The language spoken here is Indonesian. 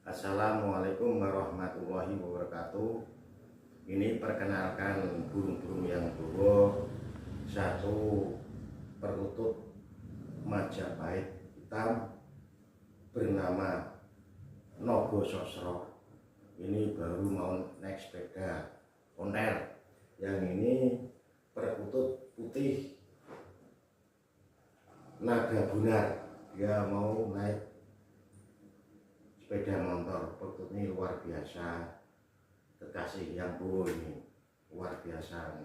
Assalamualaikum warahmatullahi wabarakatuh. Ini perkenalkan burung-burung yang tua, satu perkutut Majapahit hitam bernama Nogo Sosro. Ini baru mau naik sepeda ontel. Yang ini perkutut putih Naga Bunar, dia mau naik sepeda motor. Perkutut ini luar biasa, kekasih yang ini luar biasa.